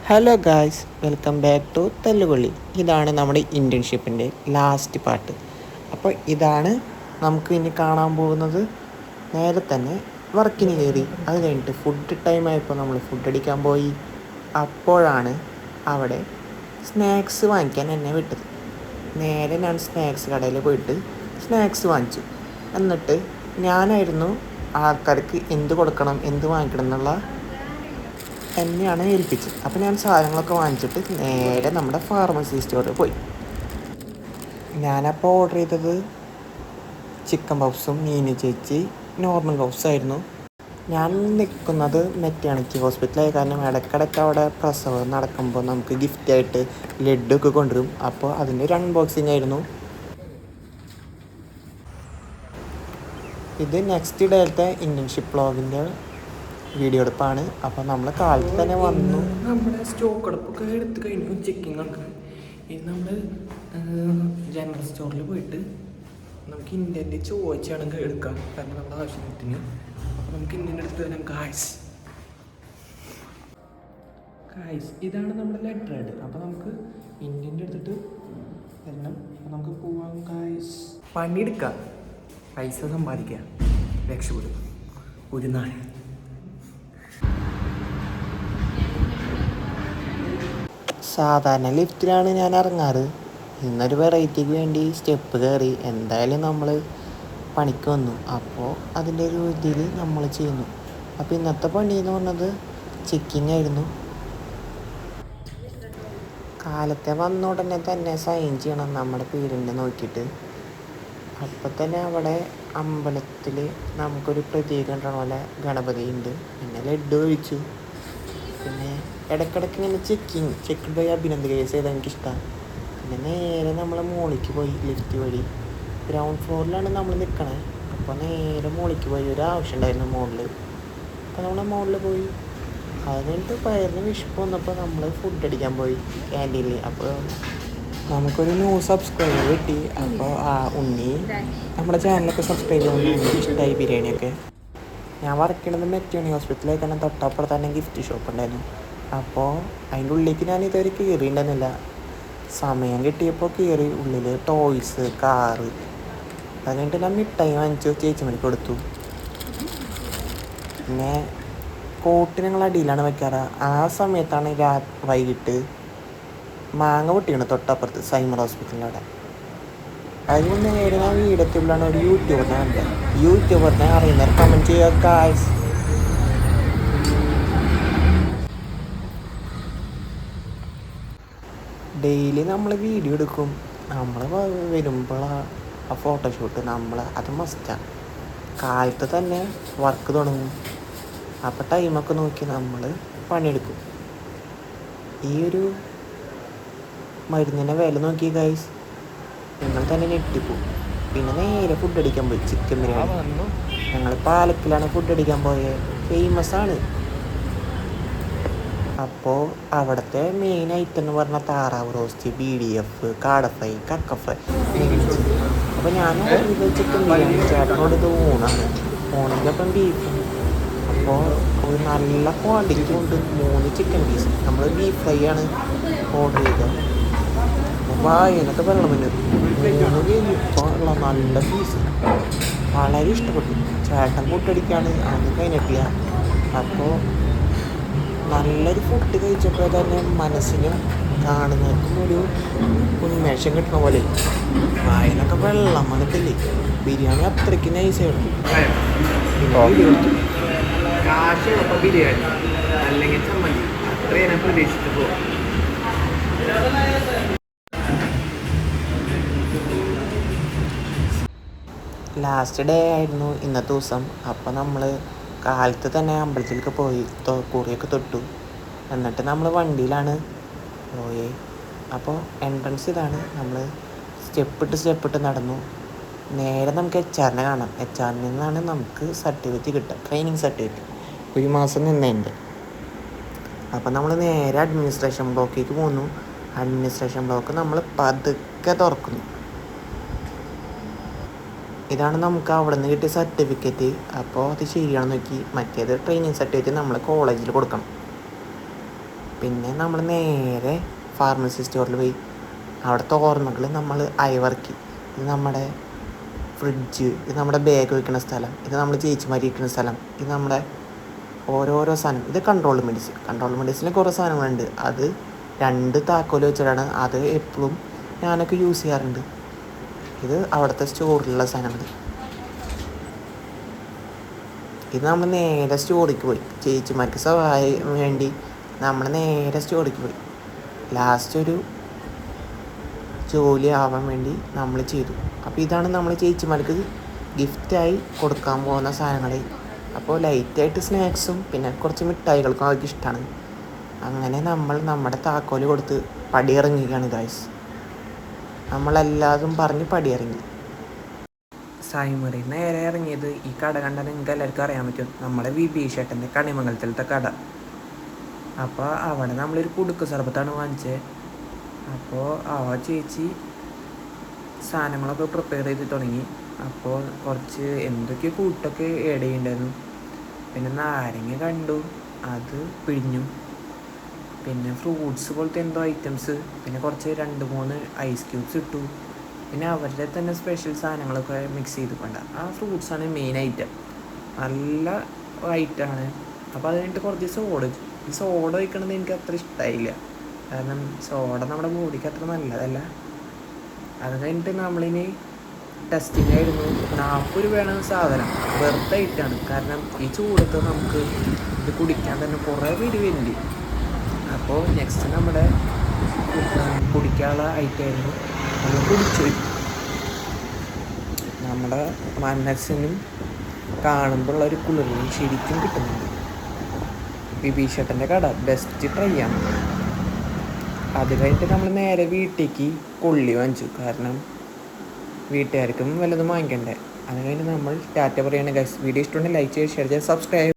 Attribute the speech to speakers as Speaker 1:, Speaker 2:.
Speaker 1: Hello guys, welcome back to Thallukolli. ഇതാണ് നമ്മുടെ ഇൻറ്റേൺഷിപ്പിൻ്റെ last part. അപ്പോൾ ഇതാണ് നമുക്ക് ഇനി കാണാൻ പോകുന്നത്. നേരെ തന്നെ വർക്കിന് കയറി. അത് കഴിഞ്ഞിട്ട് ഫുഡ് ടൈം ആയപ്പോൾ നമ്മൾ ഫുഡ് അടിക്കാൻ പോയി. അപ്പോഴാണ് അവിടെ സ്നാക്സ് വാങ്ങിക്കാൻ എന്നെ വിട്ടത്. നേരെ ഞാൻ സ്നാക്സ് കടയിൽ പോയിട്ട് സ്നാക്സ് വാങ്ങിച്ചു. എന്നിട്ട് ഞാനായിരുന്നു ആൾക്കാർക്ക് എന്ത് കൊടുക്കണം എന്ത് വാങ്ങിക്കണം എന്നുള്ള എന്നെയാണ് ഏൽപ്പിച്ചത്. അപ്പോൾ ഞാൻ സാധനങ്ങളൊക്കെ വാങ്ങിച്ചിട്ട് നേരെ നമ്മുടെ ഫാർമസി സ്റ്റോറിൽ പോയി. ഞാനപ്പോൾ ഓർഡർ ചെയ്തത് ചിക്കൻ പഫ്സും മീനു ചേച്ചി നോർമൽ പഫ്സായിരുന്നു. ഞാൻ നിൽക്കുന്നത് മെറ്റേണിറ്റി ഹോസ്പിറ്റലായ കാരണം ഇടയ്ക്കിടയ്ക്ക് അവിടെ പ്രസവം നടക്കുമ്പോൾ നമുക്ക് ഗിഫ്റ്റായിട്ട് ലഡ്ഡൊക്കെ കൊണ്ടുവരും. അപ്പോൾ അതിൻ്റെ ഒരു അൺബോക്സിങ് ആയിരുന്നു ഇത്. നെക്സ്റ്റ് ഡേയിലത്തെ ഇൻറ്റേൺഷിപ്പ് വ്ളോഗിൻ്റെ വീഡിയോ എടുപ്പാണ്. അപ്പോൾ നമ്മൾ കാലത്ത് തന്നെ വന്നു.
Speaker 2: നമ്മുടെ സ്റ്റോക്ക് എടുപ്പൊക്കെ എടുത്ത് കഴിഞ്ഞു. ചെക്കിങ് ഒക്കെ ഇത് നമ്മൾ ജനറൽ സ്റ്റോറിൽ പോയിട്ട് നമുക്ക് ഇന്ത്യൻ്റെ ചോദിച്ചാണെങ്കിൽ എടുക്കാം, കാരണം നമ്മുടെ ആവശ്യത്തിന്. അപ്പോൾ നമുക്ക് ഇന്ത്യൻ്റെ അടുത്ത് തരാം. കായ്സ് ഇതാണ് നമ്മുടെ ലെറ്റർ ഹെഡ്. അപ്പോൾ നമുക്ക് ഇന്ത്യൻ്റെ എടുത്തിട്ട് തരണം. അപ്പോൾ നമുക്ക് പോവാം കായ്സ്. പണിയെടുക്കാം, പൈസ സമ്പാദിക്കുക, രക്ഷപ്പെടും ഒരു നാൾ.
Speaker 1: സാധാരണ ലിഫ്റ്റിലാണ് ഞാൻ ഇറങ്ങാറ്. ഇന്നൊരു വെറൈറ്റിക്ക് വേണ്ടി സ്റ്റെപ്പ് കയറി. എന്തായാലും നമ്മൾ പണിക്ക് വന്നു, അപ്പോൾ അതിൻ്റെ ഒരു ഇതിൽ നമ്മൾ ചെയ്യുന്നു. അപ്പോൾ ഇന്നത്തെ പണി എന്ന് പറഞ്ഞത് ചെക്കിങ് ആയിരുന്നു. കാലത്തെ വന്ന ഉടനെ തന്നെ സൈൻ ചെയ്യണം നമ്മുടെ പേരിൻ്റെ നോക്കിയിട്ട്. അപ്പോൾ തന്നെ അവിടെ അമ്പലത്തിൽ നമുക്കൊരു പ്രത്യേകം പോലെ ഗണപതി ഉണ്ട്. പിന്നെ ലഡ്ഡു കഴിച്ചു. പിന്നെ ഇടയ്ക്കിടയ്ക്ക് ഇങ്ങനെ ചെക്ക് പോയി അഭിനന്ദ കേസ് ചെയ്താൽ എനിക്കിഷ്ടമാണ്. പിന്നെ നേരെ നമ്മൾ മോളിക്ക് പോയി ലിഫ്റ്റ് വഴി. ഗ്രൗണ്ട് ഫ്ലോറിലാണ് നമ്മൾ നിൽക്കണേ. അപ്പോൾ നേരെ മോളിക്ക് പോയി. ഒരു ആവശ്യം ഉണ്ടായിരുന്നു മുകളിൽ. അപ്പോൾ നമ്മൾ മുകളിൽ പോയി. അത് കഴിഞ്ഞിട്ട് പയറിന് വിശപ്പ് വന്നപ്പോൾ നമ്മൾ ഫുഡ് അടിക്കാൻ പോയി ക്യാൻറ്റീനിൽ. അപ്പോൾ നമുക്കൊരു ന്യൂ സബ്സ്ക്രൈബർ കിട്ടി. അപ്പോൾ ഉണ്ണി നമ്മുടെ ചാനലൊക്കെ സബ്സ്ക്രൈബ് ചെയ്യുമ്പോൾ എനിക്ക് ഇഷ്ടമായി ബിരിയാണിയൊക്കെ. ഞാൻ വർക്ക് ചെയ്യണത് മെറ്റേണി ഹോസ്പിറ്റലിൽ തന്നെ തൊട്ടപ്പുറത്ത് തന്നെ ഗിഫ്റ്റ് ഷോപ്പ് ഉണ്ടായിരുന്നു. അപ്പോൾ അതിൻ്റെ ഉള്ളിലേക്ക് ഞാൻ ഇതുവരെ കയറിയിട്ടുണ്ടെന്നില്ല. സമയം കിട്ടിയപ്പോൾ കയറി. ഉള്ളിൽ ടോയ്സ്, കാറ്. അത് കഴിഞ്ഞിട്ട് ഞാൻ മിഠായി വാങ്ങിച്ചു ചേച്ചിമണിക്ക് കൊടുത്തു. പിന്നെ കോട്ട് ഞങ്ങൾ അടിയിലാണ് വെക്കാറ്. ആ സമയത്താണ് വൈകിട്ട് മാങ്ങ പൊട്ടിയാണ് തൊട്ടപ്പുറത്ത് സൈമർ ഹോസ്പിറ്റലിൻ്റെ അവിടെ. അതിന് നേരെ ഞാൻ വീടെത്തിയുള്ളതാണ് ഒരു യൂട്യൂബറിനെ കണ്ടത്. യൂട്യൂബറിനെ അറിയുന്നവർ കമൻറ്റ് ചെയ്യുക ഗായ്സ്. ഡെയിലി നമ്മൾ വീഡിയോ എടുക്കും. നമ്മൾ വരുമ്പോഴാണ് ആ ഫോട്ടോഷൂട്ട്. അത് മസ്റ്റാണ്. കാലത്ത് തന്നെ വർക്ക് തുടങ്ങും. അപ്പോൾ ടൈമൊക്കെ നോക്കി നമ്മൾ പണിയെടുക്കും. ഈ ഒരു മരുന്നിൻ്റെ വില നോക്കി ഗൈസ്, നിങ്ങൾ തന്നെ ഞെട്ടിപ്പോവും. പിന്നെ നേരെ ഫുഡ് അടിക്കാൻ പോയി. ചിക്കൻ ബിരിയാണി. ഞങ്ങൾ പാലക്കിലാണ് ഫുഡ് അടിക്കാൻ പോയത്. ഫേമസാണ്. അപ്പോൾ അവിടുത്തെ മെയിൻ ഐറ്റം എന്ന് പറഞ്ഞാൽ താറാവ് റോസ്റ്റ്, BDF, കാട ഫ്രൈ, കക്ക ഫ്രൈ. അപ്പോൾ ഞാൻ ഇത് ചിക്കൻ ബിരിയാണി. ചേട്ടനോട് ഇത് ഊണാണ്. ഊണിൻ്റെ ഒപ്പം ബീഫും. അപ്പോൾ ഒരു നല്ല ക്വാണ്ടിറ്റി കൊണ്ട് 3 ചിക്കൻ പീസ്. നമ്മൾ ബീഫ് ഫ്രൈ ആണ് ഓർഡർ ചെയ്തത്. അപ്പോൾ വായനൊക്കെ വെള്ളം വരും. 3 ഇപ്പോൾ ഉള്ള നല്ല പീസ്. വളരെ ഇഷ്ടപ്പെട്ടു. ചേട്ടൻ കൂട്ടടിക്കാണ്, അത് കഴിഞ്ഞിട്ടില്ല. അപ്പോൾ നല്ലൊരു ഫുഡ് കഴിച്ചപ്പോൾ തന്നെ മനസ്സിനും കാണുന്നവർക്കും ഒരു ഉന്മേഷം കിട്ടുന്ന പോലെ. വായനൊക്കെ വെള്ളം വന്നിട്ടില്ലേ. ബിരിയാണി അത്രയ്ക്ക് നൈസായിരുന്നു. പിന്നെ വീഡിയോ എടുത്തു. ബിരിയാണി അല്ലെങ്കിൽ ചമ്മന്തി അത്രയും ഞാൻ പ്രതീക്ഷിച്ചു പോകും. ലാസ്റ്റ് ഡേ ആയിരുന്നു ഇന്നത്തെ ദിവസം. അപ്പോൾ നമ്മൾ കാലത്ത് തന്നെ അമ്പലത്തിലേക്ക് പോയി കുറിയൊക്കെ തൊട്ടു. എന്നിട്ട് നമ്മൾ വണ്ടിയിലാണ് പോയേ. അപ്പോൾ എൻട്രൻസ് ഇതാണ്. നമ്മൾ സ്റ്റെപ്പിട്ട് നടന്നു. നേരെ നമുക്ക് HR കാണാം. HR നിന്നാണ് നമുക്ക് സർട്ടിഫിക്കറ്റ് കിട്ടുക, ട്രെയിനിങ് സർട്ടിഫിക്കറ്റ്. 1 മാസം നിന്നതിൻ്റെ. അപ്പോൾ നമ്മൾ നേരെ അഡ്മിനിസ്ട്രേഷൻ ബ്ലോക്കിലേക്ക് പോന്നു. അഡ്മിനിസ്ട്രേഷൻ ബ്ലോക്ക് നമ്മൾ പതുക്കെ തുറക്കുന്നു. ഇതാണ് നമുക്ക് അവിടെ നിന്ന് കിട്ടിയ സർട്ടിഫിക്കറ്റ്. അപ്പോൾ അത് ശരിയാണെന്ന് നോക്കി. മറ്റേത് ട്രെയിനിങ് സർട്ടിഫിക്കറ്റ് നമ്മൾ കോളേജിൽ കൊടുക്കണം. പിന്നെ നമ്മൾ നേരെ ഫാർമസി സ്റ്റോറിൽ പോയി അവിടുത്തെ ഓർമ്മകൾ നമ്മൾ അയവിറക്കി. ഇത് നമ്മുടെ ഫ്രിഡ്ജ്, ഇത് നമ്മുടെ ബാഗ് വയ്ക്കുന്ന സ്ഥലം, ഇത് നമ്മൾ ചേച്ചിമാരി ഇരിക്കുന്ന സ്ഥലം, ഇത് നമ്മുടെ ഓരോരോ സാധനം. ഇത് കൺട്രോൾ മെഡിസിനിൽ കുറേ സാധനങ്ങളുണ്ട്. അത് 2 താക്കോൽ വെച്ചിട്ടാണ് അത് എപ്പോഴും ഞാനൊക്കെ യൂസ് ചെയ്യാറുണ്ട്. ഇത് അവിടുത്തെ സ്റ്റോറിലുള്ള സാധനങ്ങൾ. ഇത് നമ്മൾ നേരെ സ്റ്റോറിലേക്ക് പോയി. ചേച്ചിമാർക്ക് സഹായം വേണ്ടി നമ്മൾ നേരെ സ്റ്റോറിലേക്ക് പോയി. ലാസ്റ്റ് ഒരു ജോലി ആവാൻ വേണ്ടി നമ്മൾ ചെയ്തു. അപ്പോൾ ഇതാണ് നമ്മൾ ചേച്ചിമാർക്ക് ഗിഫ്റ്റായി കൊടുക്കാൻ പോകുന്ന സാധനങ്ങൾ. അപ്പോൾ ലൈറ്റായിട്ട് സ്നാക്സും പിന്നെ കുറച്ച് മിഠായികൾക്കും അവർക്ക് ഇഷ്ടമാണ്. അങ്ങനെ നമ്മൾ നമ്മുടെ താക്കോൽ കൊടുത്ത് പടിയിറങ്ങുകയാണ് ഗൈസ്. നമ്മളെല്ലാതും പറഞ്ഞ് പടിയിറങ്ങി. സായിമുറി നേരെ ഇറങ്ങിയത് ഈ കട കണ്ടാൽ നിങ്ങൾക്ക് എല്ലാവർക്കും അറിയാൻ പറ്റും, നമ്മുടെ വിഭീഷേട്ടൻ്റെ കണിമംഗലത്തിലത്തെ കട. അപ്പോൾ അവിടെ നമ്മളൊരു കുടുക്ക് സർബത്താണ് വാങ്ങിച്ചത്. അപ്പോൾ ചേച്ചി സാധനങ്ങളൊക്കെ പ്രിപ്പയർ ചെയ്ത് തുടങ്ങി. അപ്പോൾ കുറച്ച് എന്തൊക്കെ കൂട്ടൊക്കെ ആഡ് ചെയ്യണ്ടായിരുന്നു. പിന്നെ നാരങ്ങ കണ്ടു, അത് പിഴിഞ്ഞു. പിന്നെ ഫ്രൂട്ട്സ് പോലത്തെ എന്തോ ഐറ്റംസ്, പിന്നെ കുറച്ച് 2-3 ഐസ് ക്യൂബ്സ് ഇട്ടു. പിന്നെ അവരുടെ തന്നെ സ്പെഷ്യൽ സാധനങ്ങളൊക്കെ മിക്സ് ചെയ്ത് കൊണ്ട. ആ ഫ്രൂട്ട്സാണ് മെയിൻ ഐറ്റം, നല്ല ഐറ്റമാണ്. അപ്പോൾ അത് കഴിഞ്ഞിട്ട് കുറച്ച് സോഡ. ഈ സോഡ വയ്ക്കണത് എനിക്ക് അത്ര ഇഷ്ടമായില്ല, കാരണം സോഡ നമ്മുടെ ബോഡിക്ക് അത്ര നല്ലതല്ല. അത് കഴിഞ്ഞിട്ട് നമ്മളിനി ടെസ്റ്റിംഗ് ആയിരുന്നു. 40 രൂപയാണ് സാധനം, വെറുതെ ഐറ്റാണ്. കാരണം ഈ ചൂടത്ത് നമുക്ക് ഇത് കുടിക്കാൻ തന്നെ കുറേ പേര് വരുന്നുണ്ട്. അപ്പോൾ നെക്സ്റ്റ് നമ്മുടെ കുടിക്കാനുള്ള ഐറ്റമായിരുന്നു. അത് കുടിച്ചു. നമ്മുടെ മനസ്സിനും കാണുമ്പോഴുള്ള ഒരു കുളിർമയും ശരിക്കും കിട്ടുന്നുണ്ട്. വിഭീഷേട്ടൻ്റെ കട ബെസ്റ്റ് ട്രൈ ആണ്. അത് കഴിഞ്ഞിട്ട് നമ്മൾ നേരെ വീട്ടിലേക്ക് കൊള്ളി വാങ്ങിച്ചു, കാരണം വീട്ടുകാർക്കും വല്ലതും വാങ്ങിക്കണ്ടേ. അത് കഴിഞ്ഞ് നമ്മൾ ടാറ്റ പറയാണ് ഗൈസ്. വീഡിയോ ഇഷ്ടമുണ്ടെങ്കിൽ ലൈക്ക് ചെയ്യുക, ഷെയർ ചെയ്യുക, സബ്സ്ക്രൈബ്.